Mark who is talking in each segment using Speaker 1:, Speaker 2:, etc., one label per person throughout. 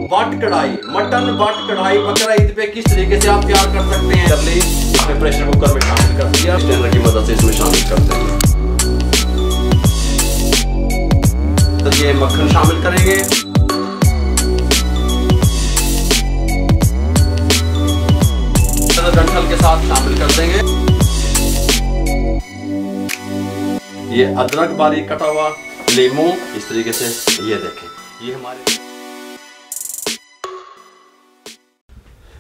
Speaker 1: But कढ़ाई, mutton but कढ़ाई बकरा ईद पे किस तरीके से आप तैयार कर सकते हैं। कर ली, इसमें प्रेशर कुकर में शामिल कर दिया, स्टैंडर की मदद से इसमें शामिल कर देंगे। तो ये मक्खन शामिल करेंगे, डंठल के साथ शामिल कर देंगे। ये अदरक बारीक कटा हुआ, लीमू इस तरीके से, ये देखें ये हमारे।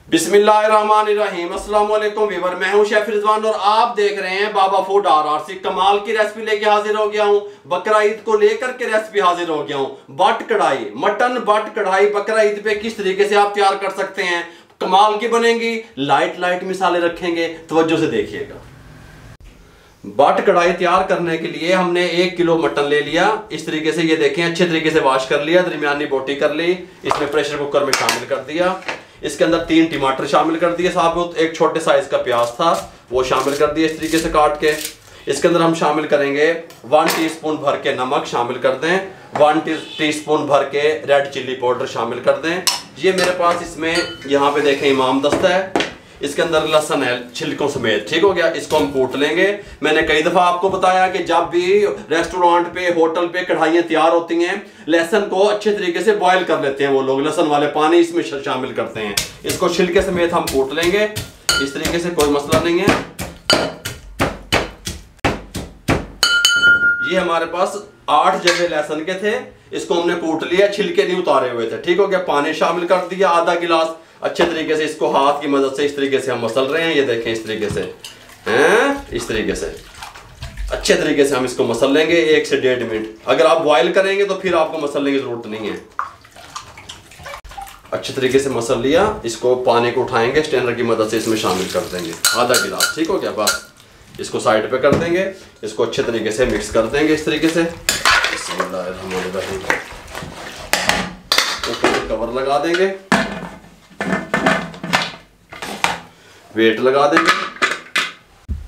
Speaker 1: बिस्मिल्लाहिर्रहमानिर्रहीम, अस्सलाम वालेकुम व्यूअर, मैं हूं शेफ रिजवान और आप देख रहे हैं बाबा फूड RRC। कमाल की रेसिपी लेके हाजिर हो गया हूं, बकरा ईद को लेकर के रेसिपी हाजिर हो गया हूं। बट कढ़ाई, मटन बट कढ़ाई बकरा ईद पे किस तरीके से आप तैयार कर सकते हैं, कमाल की बनेंगी। लाइट मिसाले रखेंगे, तवज्जो से देखिएगा। बट कढ़ाई तैयार करने के लिए हमने 1 किलो मटन ले लिया, इस तरीके से, ये देखें अच्छे तरीके से वॉश कर लिया, दरमियानी बोटी कर ली, इसमें प्रेशर कुकर में शामिल कर दिया। इसके अंदर 3 टमाटर शामिल कर दिए साबुत, एक छोटे साइज का प्याज था वो शामिल कर दिया इस तरीके से काट के। इसके अंदर हम शामिल करेंगे 1 टीस्पून भर के नमक शामिल कर दें, 1 टीस्पून भर के रेड चिल्ली पाउडर शामिल कर दें। ये मेरे पास इसमें यहाँ पे देखें इमाम दस्ता है, इसके अंदर लहसुन है छिलकों समेत, ठीक हो गया। इसको हम कूट लेंगे। मैंने कई दफा आपको बताया कि जब भी रेस्टोरेंट पे होटल पे कढ़ाइयाँ तैयार होती हैं, लहसुन को अच्छे तरीके से बॉयल कर लेते हैं वो लोग, लहसुन वाले पानी इसमें शामिल करते हैं। इसको छिलके समेत हम कूट लेंगे इस तरीके से, कोई मसला नहीं है। ये हमारे पास 8 जगह लहसुन के थे, इसको हमने कूट लिया, छिलके नहीं उतारे हुए थे, ठीक हो गया। पानी शामिल कर दिया आधा गिलास, अच्छे तरीके से इसको हाथ की मदद से इस तरीके से हम मसल रहे हैं, ये देखें इस तरीके से हैं, इस तरीके से अच्छे तरीके से हम इसको मसल लेंगे 1 से 1.5 मिनट। अगर आप बॉयल करेंगे तो फिर आपको मसलने की जरूरत नहीं है। अच्छे तरीके से मसल लिया, इसको पानी को उठाएंगे, स्टैंडर की मदद से इसमें शामिल कर देंगे आधा गिलास, ठीक हो गया। बस इसको साइड पे कर देंगे, इसको अच्छे तरीके से मिक्स कर देंगे इस तरीके से। ऊपर कवर लगा देंगे, वेट लगा देंगे।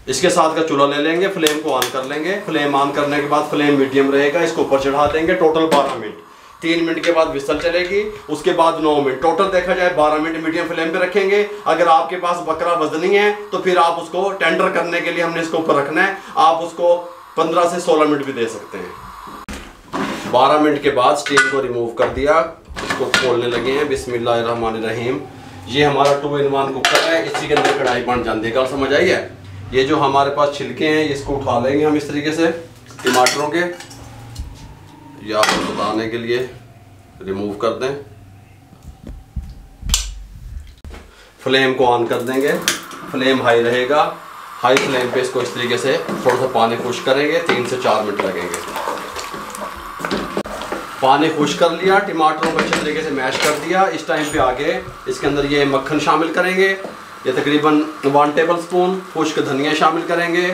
Speaker 1: इसके साथ का चूल्हा ले लेंगे, फ्लेम को ऑन कर लेंगे। फ्लेम ऑन करने के बाद फ्लेम मीडियम रहेगा, इसको ऊपर चढ़ा देंगे। टोटल 12 मिनट, 3 मिनट के बाद विसल चलेगी, उसके बाद 9 मिनट, टोटल देखा जाए 12 मिनट मीडियम फ्लेम पे रखेंगे। अगर आपके पास बकरा वजनी है तो फिर आप उसको टेंडर करने के लिए हमने इसको ऊपर रखना है, आप उसको 15 से 16 मिनट भी दे सकते हैं। 12 मिनट के बाद स्टीम को रिमूव कर दिया, इसको खोलने लगे हैं। बिस्मिल्लाहिर्रहमानिर्रहीम। ये हमारा 2-in-1 कुकर है, इसी के अंदर कढ़ाई बन जाती है। कल समझ आई है। ये जो हमारे पास छिलके हैं इसको उठा लेंगे हम इस तरीके से टमाटरों के, ये आपको बताने के लिए रिमूव कर दें। फ्लेम को ऑन कर देंगे, फ्लेम हाई रहेगा, हाई फ्लेम पे इसको इस तरीके से थोड़ा सा पानी खुश करेंगे, 3 से 4 मिनट लगेंगे। पानी खुश कर लिया, टमाटरों को अच्छे तरीके से मैश कर दिया। इस टाइम पे आगे इसके अंदर ये मक्खन शामिल करेंगे, ये तकरीबन 1 टेबलस्पून। खुश्क धनिया शामिल करेंगे,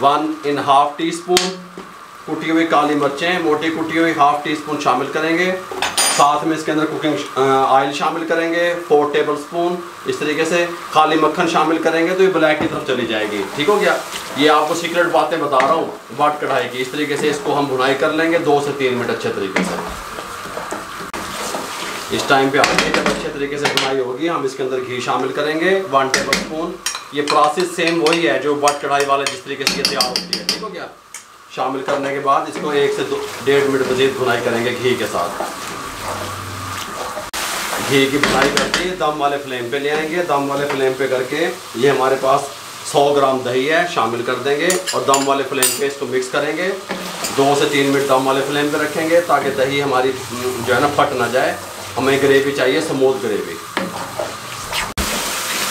Speaker 1: 1½ टीस्पून। कुटी हुई काली मिर्चें मोटी कुटी हुई 1/2 टीस्पून शामिल करेंगे। साथ में इसके अंदर कुकिंग ऑयल शामिल करेंगे 4 टेबलस्पून। इस तरीके से खाली मक्खन शामिल करेंगे तो ये ब्लैक की तरफ चली जाएगी, ठीक हो गया। ये आपको सीक्रेट बातें बता रहा हूँ बट कढ़ाई की। इस तरीके से इसको हम भुनाई कर लेंगे 2 से 3 मिनट अच्छे तरीके से। इस टाइम पे आगे जब अच्छे तरीके से भुनाई होगी, हम इसके अंदर घी शामिल करेंगे 1 टेबलस्पून। ये प्रोसेस सेम वही है जो बट कढ़ाई वाले जिस तरीके से ये तैयार होती है, ठीक हो गया। शामिल करने के बाद इसको 1 से 1.5 मिनट मजीद भुनाई करेंगे घी के साथ। घी की भुनाई करके दम वाले फ्लेम पे ले आएंगे। दम वाले फ्लेम पे करके ये हमारे पास 100 ग्राम दही है, शामिल कर देंगे और दम वाले फ्लेम पे इसको मिक्स करेंगे। 2 से 3 मिनट दम वाले फ्लेम पे रखेंगे ताकि दही हमारी जो है ना फट ना जाए। हमें ग्रेवी चाहिए, स्मूथ ग्रेवी।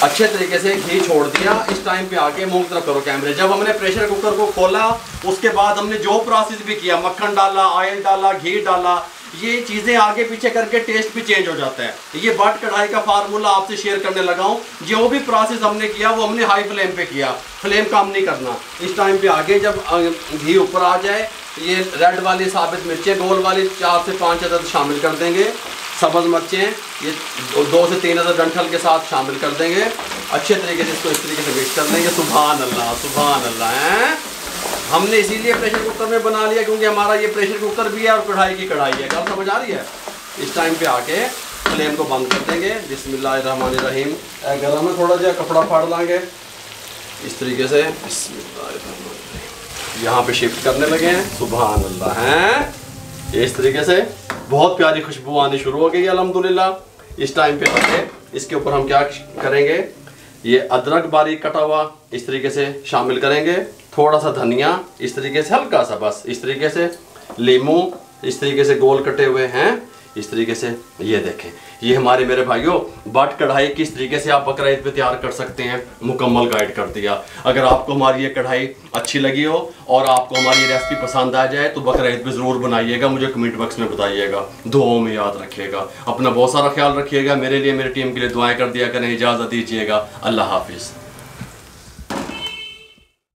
Speaker 1: अच्छे तरीके से घी छोड़ दिया। इस टाइम पे आके मुंह की तरफ करो कैमरे। जब हमने प्रेशर कुकर को खोला उसके बाद हमने जो प्रोसेस भी किया, मक्खन डाला, ऑयल डाला, घी डाला, ये चीज़ें आगे पीछे करके टेस्ट भी चेंज हो जाता है। ये बट कढ़ाई का फार्मूला आपसे शेयर करने लगा हूँ। जो भी प्रोसेस हमने किया वो हमने हाई फ्लेम पे किया, फ्लेम कम नहीं करना। इस टाइम पे आगे जब घी ऊपर आ जाए, ये रेड वाली साबित मिर्चें गोल वाली 4 से 5 अदद शामिल कर देंगे। सब्ज़ मिर्चें ये 2 से 3 अदद डंठल के साथ शामिल कर देंगे। अच्छे तरीके से इसको इस तरीके से मिक्स कर देंगे। सुभान अल्लाह, सुभान अल्लाह है। हमने इसीलिए प्रेशर कुकर में बना लिया क्योंकि हमारा ये प्रेशर कुकर भी है और कढ़ाई की कढ़ाई है। गल समझ आ रही है। इस टाइम पे आके फ्लेम को बंद कर देंगे। बिस्मिल्लाहिर्रहमानिर्रहीम। गरम में थोड़ा जहा कपड़ा फाड़ लाएंगे इस तरीके से। बिस्मिल्लाहिर्रहमानिर्रहीम। यहाँ पे शिफ्ट करने लगे हैं। सुभान अल्लाह हैं, इस तरीके से बहुत प्यारी खुशबू आनी शुरू हो गई है अल्हम्दुलिल्लाह। इस टाइम पे इसके ऊपर हम क्या करेंगे, ये अदरक बारीक कटा हुआ इस तरीके से शामिल करेंगे, थोड़ा सा धनिया इस तरीके से हल्का सा, बस इस तरीके से, लीमू इस तरीके से गोल कटे हुए हैं इस तरीके से। ये देखें, ये हमारे मेरे भाइयों बट कढ़ाई किस तरीके से आप बकरा ईद पे तैयार कर सकते हैं, मुकम्मल गाइड कर दिया। अगर आपको हमारी ये कढ़ाई अच्छी लगी हो और आपको हमारी रेसिपी पसंद आ जाए तो बकरा ईद पे ज़रूर बनाइएगा, मुझे कमेंट बॉक्स में बताइएगा, दुआओं में याद रखिएगा। अपना बहुत सारा ख्याल रखिएगा। मेरे लिए, मेरी टीम के लिए दुआएं कर दिया करें। इजाज़त दीजिएगा। अल्लाह हाफिज़।